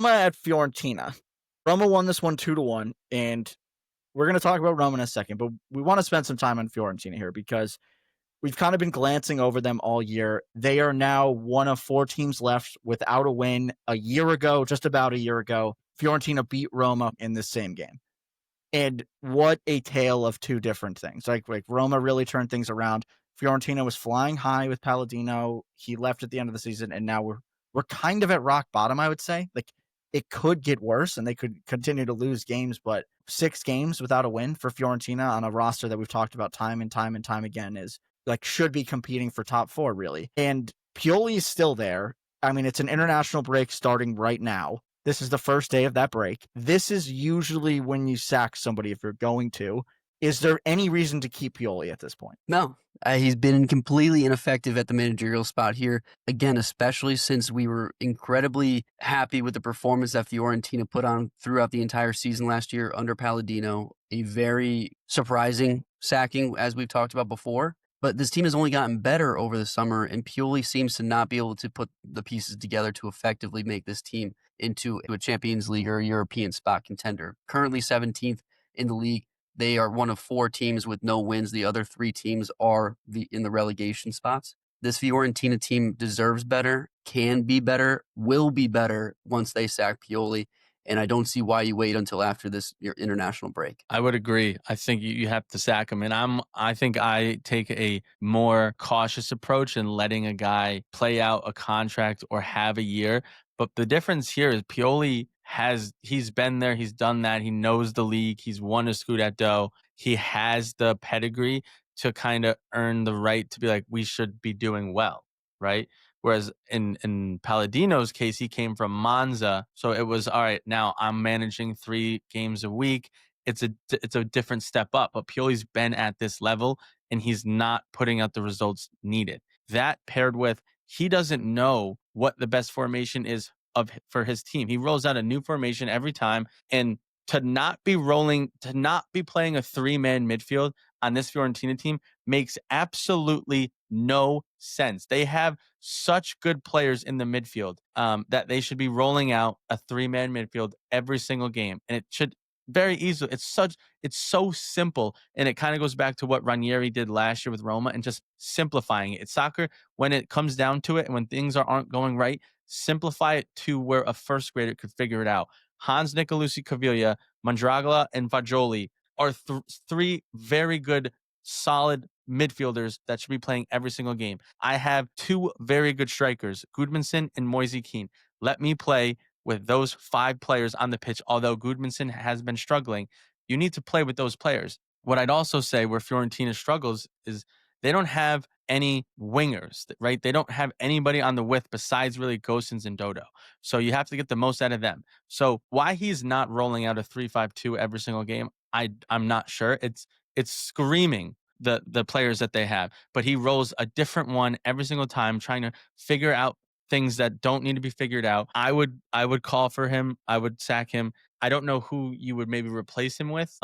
Roma at Fiorentina. Roma won this one 2-1, and we're going to talk about Roma in a second, but we want to spend some time on Fiorentina here because we've kind of been glancing over them all year. They are now one of four teams left without a win. A year ago, just about a year ago, Fiorentina beat Roma in this same game. And what a tale of two different things. Like Roma really turned things around. Fiorentina was flying high with Palladino. He left at the end of the season, and now we're kind of at rock bottom, I would say. Like it could get worse and they could continue to lose games, but 6 games without a win for Fiorentina on a roster that we've talked about time and time and time again is like should be competing for top 4, really. And Pioli is still there. I mean, it's an international break starting right now. This is the first day of that break. This is usually when you sack somebody if you're going to. Is there any reason to keep Pioli at this point? No, he's been completely ineffective at the managerial spot here. Again, especially since we were incredibly happy with the performance that Fiorentina put on throughout the entire season last year under Palladino. A very surprising sacking, as we've talked about before. But this team has only gotten better over the summer, and Pioli seems to not be able to put the pieces together to effectively make this team into a Champions League or a European spot contender. Currently 17th in the league. They are one of 4 teams with no wins. The other 3 teams are in the relegation spots. This Fiorentina team deserves better, can be better, will be better once they sack Pioli. And I don't see why you wait until after your international break. I would agree. I think you have to sack him. And I think I take a more cautious approach in letting a guy play out a contract or have a year. But the difference here is Pioli he's been there, he's done that, he knows the league, he's won a Scudetto, he has the pedigree to kind of earn the right to be like, we should be doing well, right? Whereas in Palladino's case, he came from Monza, so it was all right. Now I'm managing 3 games a week. It's a different step up. But Pioli's been at this level, and he's not putting out the results needed. That paired with he doesn't know what the best formation is for his team. He rolls out a new formation every time, and to not be playing a 3-man midfield on this Fiorentina team makes absolutely no sense. They have such good players in the midfield that they should be rolling out a 3-man midfield every single game, and it should very easily. It's so simple, and it kind of goes back to what Ranieri did last year with Roma and just simplifying it. It's soccer when it comes down to it, and when things aren't going right, simplify it to where a first grader could figure it out. Hans Nicolucci Caviglia, Mondragola, and Fagioli are 3 very good, solid midfielders that should be playing every single game. I have 2 very good strikers, Gudmundsson and Moise Kean. Let me play with those 5 players on the pitch, although Gudmundsson has been struggling. You need to play with those players. What I'd also say where Fiorentina struggles is they don't have any wingers, right? They don't have anybody on the width besides really Gosens and Dodo. So you have to get the most out of them. So why he's not rolling out a 3-5-2 every single game, I'm not sure. It's screaming the players that they have, but he rolls a different one every single time, trying to figure out things that don't need to be figured out. I would call for him. I would sack him. I don't know who you would maybe replace him with.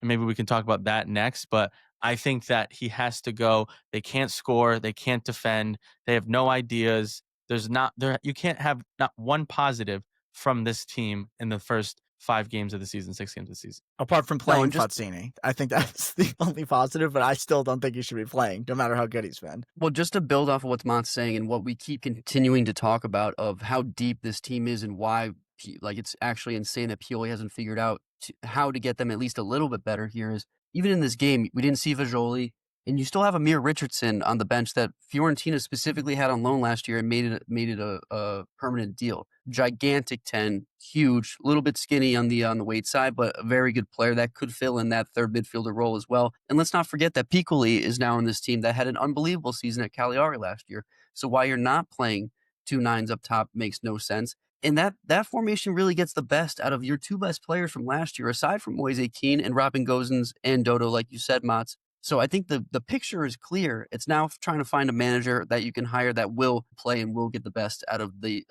Maybe we can talk about that next, but I think that he has to go. They can't score. They can't defend. They have no ideas. You can't have not one positive from this team in the first 5 games of the season, 6 games of the season. Apart from playing Fazzini. I think that's the only positive, but I still don't think he should be playing, no matter how good he's been. Well, just to build off of what Mott's saying and what we keep continuing to talk about of how deep this team is and why it's actually insane that Pioli hasn't figured out how to get them at least a little bit better here is even in this game, we didn't see Fagioli, and you still have Amir Richardson on the bench that Fiorentina specifically had on loan last year and made it a permanent deal. Gigantic 10, huge, a little bit skinny on the weight side, but a very good player that could fill in that third midfielder role as well. And let's not forget that Piccoli is now in this team that had an unbelievable season at Cagliari last year. So why you're not playing 2 9s up top makes no sense. And that formation really gets the best out of your 2 best players from last year, aside from Moise Kean and Robin Gosens and Dodo, like you said, Mats. So I think the picture is clear. It's now trying to find a manager that you can hire that will play and will get the best out of the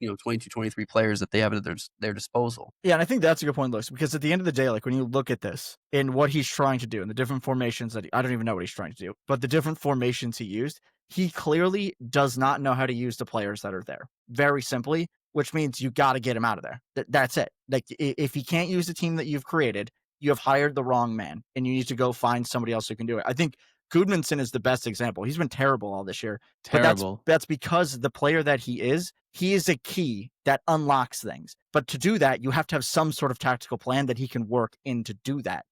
22, 23 players that they have at their disposal. Yeah, and I think that's a good point, Lewis, because at the end of the day, like when you look at this and what he's trying to do and the different formations I don't even know what he's trying to do, but the different formations he used, he clearly does not know how to use the players that are there. Very simply, which means you got to get him out of there. That's it. Like if he can't use the team that you've created, you have hired the wrong man, and you need to go find somebody else who can do it. I think Goodmanson is the best example. He's been terrible all this year, but Terrible. that's because the player that he is a key that unlocks things. But to do that, you have to have some sort of tactical plan that he can work in to do that.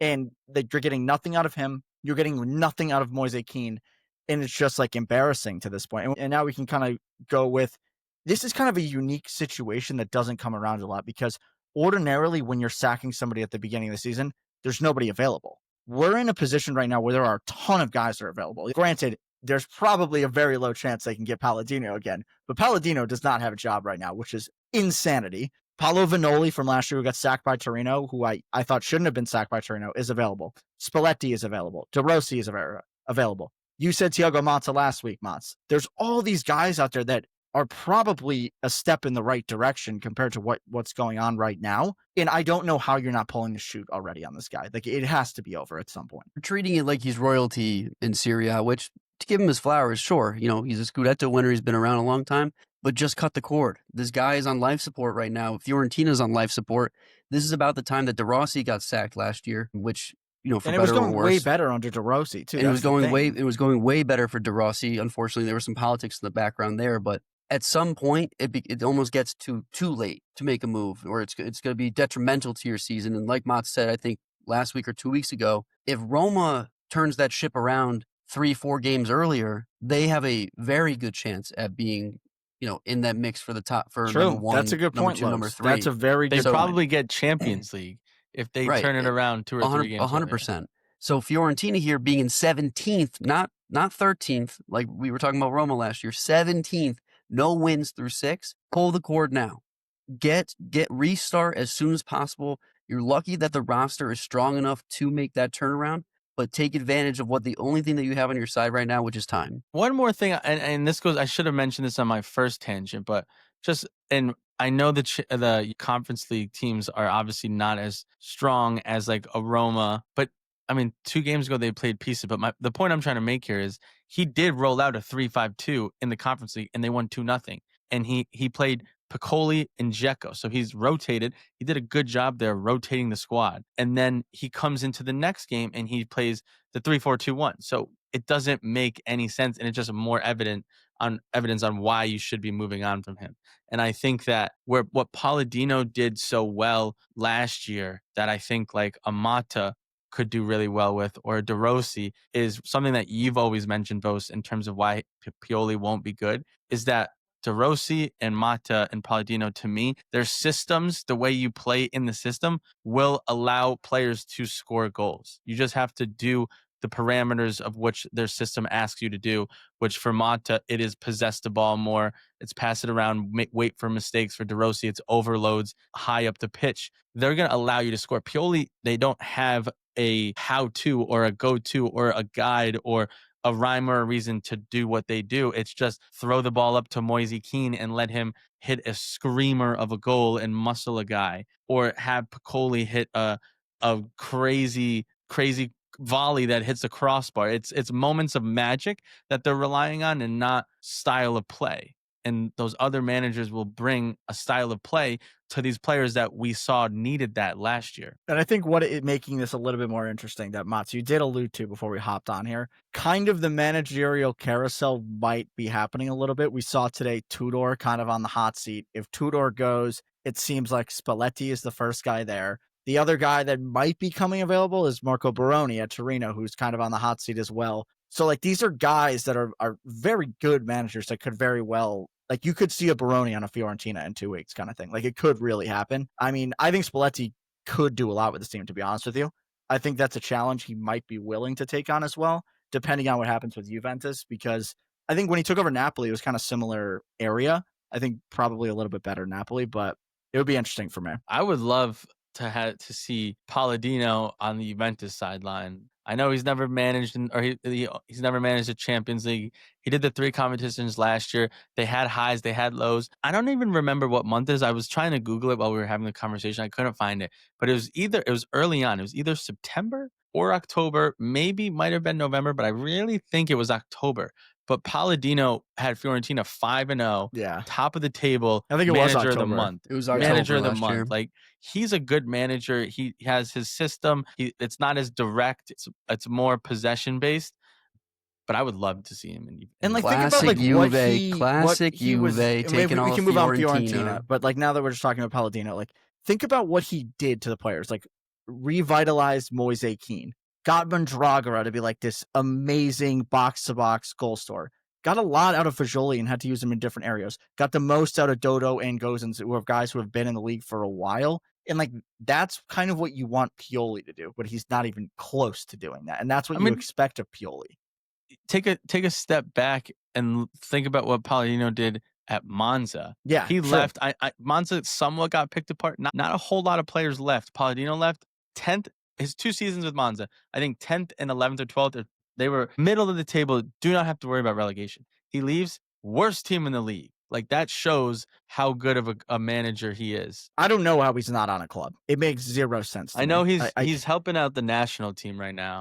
And that you're getting nothing out of him. You're getting nothing out of Moise Keane. And it's just like embarrassing to this point. And now we can kind of go with this is kind of a unique situation that doesn't come around a lot because ordinarily when you're sacking somebody at the beginning of the season, there's nobody available. We're in a position right now where there are a ton of guys that are available. Granted, there's probably a very low chance they can get Palladino again, but Palladino does not have a job right now, which is insanity. Paolo Vanoli from last year who got sacked by Torino, who I thought shouldn't have been sacked by Torino, is available. Spalletti is available. De Rossi is available. You said Thiago Motta last week, Mots. There's all these guys out there that are probably a step in the right direction compared to what's going on right now. And I don't know how you're not pulling the chute already on this guy. Like it has to be over at some point. We're treating it like he's royalty in Serie A, which to give him his flowers, sure. He's a Scudetto winner. He's been around a long time, but just cut the cord. This guy is on life support right now. Fiorentina's on life support. This is about the time that De Rossi got sacked last year, which, for and better or worse. It was going way better under De Rossi, too. And it was going way better for De Rossi. Unfortunately, there was some politics in the background there, but at some point, it almost gets too late to make a move, or it's going to be detrimental to your season. And like Mott said, I think last week or 2 weeks ago, if Roma turns that ship around 3-4 games earlier, they have a very good chance at being, in that mix for the top for True. number one. That's a good number point, two, number Lowe's. three. That's a very They good probably get Champions League if they Right. turn it around 2 or 3 games. 100%. So Fiorentina here being in 17th, not 13th, like we were talking about Roma last year, 17th, no wins through 6. Pull the cord now. Get restart as soon as possible. You're lucky that the roster is strong enough to make that turnaround, but take advantage of the only thing that you have on your side right now, which is time. One more thing, and this goes, I should have mentioned this on my first tangent, but and I know the Conference League teams are obviously not as strong as like a Roma, but I mean, 2 games ago they played pieces. But the point I'm trying to make here is he did roll out a 3-5-2 in the Conference League, and they won 2-0. And he played Piccoli and Dzeko, so he's rotated. He did a good job there rotating the squad, and then he comes into the next game and he plays the 3-4-2-1. So it doesn't make any sense, and it's just more evidence on why you should be moving on from him. And I think that what Palladino did so well last year, that I think like Amata could do really well with, or De Rossi, is something that you've always mentioned, Vos, in terms of why Pioli won't be good, is that De Rossi and Mata and Palladino, to me, their systems, the way you play in the system, will allow players to score goals. You just have to do the parameters of which their system asks you to do, which for Mata, it is possess the ball more. It's pass it around, wait for mistakes. For De Rossi, it's overloads high up the pitch. They're going to allow you to score. Pioli, they don't have a how-to or a go-to or a guide or a rhyme or a reason to do what they do. It's just throw the ball up to Moise Keane and let him hit a screamer of a goal and muscle a guy, or have Piccoli hit a crazy volley that hits a crossbar. It's moments of magic that they're relying on and not style of play. And those other managers will bring a style of play to these players that we saw needed that last year. And I think making this a little bit more interesting that Mats, you did allude to before we hopped on here, kind of the managerial carousel might be happening a little bit. We saw today Tudor kind of on the hot seat. If Tudor goes, it seems like Spalletti is the first guy there. The other guy that might be coming available is Marco Baroni at Torino, who's kind of on the hot seat as well. So like these are guys that are very good managers that could very well, like you could see a Baroni on a Fiorentina in 2 weeks kind of thing. Like it could really happen. I mean, I think Spalletti could do a lot with this team, to be honest with you. I think that's a challenge he might be willing to take on as well, depending on what happens with Juventus, because I think when he took over Napoli, it was kind of similar area. I think probably a little bit better Napoli, but it would be interesting for me. I would love to see Palladino on the Juventus sideline. I know he's never managed he's never managed a Champions League. He did the 3 competitions last year. They had highs, they had lows. I don't even remember what month it is. I was trying to Google it while we were having the conversation. I couldn't find it, but it was early on. It was either September or October, maybe might have been November, but I really think it was October. but Palladino had Fiorentina 5-0, Yeah. top of the table, I think it was manager of the October. month. It was Manager October of the last year. month. Like, he's a good manager. He has his system. It's not as direct. It's more possession based. But I would love to see him in And, like, think Rome. about, Classic like, Juve, what classic he was Juve, and maybe taking we all can of move on Fiorentina. Fiorentina, but, like, now that we're just talking about Palladino, like, think about what he did to the players, like, revitalized Moise Kean, got Mondragora to be, like, this amazing box-to-box goal scorer, got a lot out of Fajoli and had to use him in different areas, got the most out of Dodo and Gozens, who are guys who have been in the league for a while, and, like, that's kind of what you want Pioli to do, but he's not even close to doing that, and that's what I you mean, expect of Pioli. take a step back and think about what Palladino did at Monza. Yeah, He true. left. Monza somewhat got picked apart. Not a whole lot of players left. Palladino left 10th. His 2 seasons with Monza, I think 10th and 11th or 12th. They were middle of the table. Do not have to worry about relegation. He leaves, worst team in the league. Like, that shows how good of a manager he is. I don't know how he's not on a club. It makes zero sense to I know me. he's helping out the national team right now.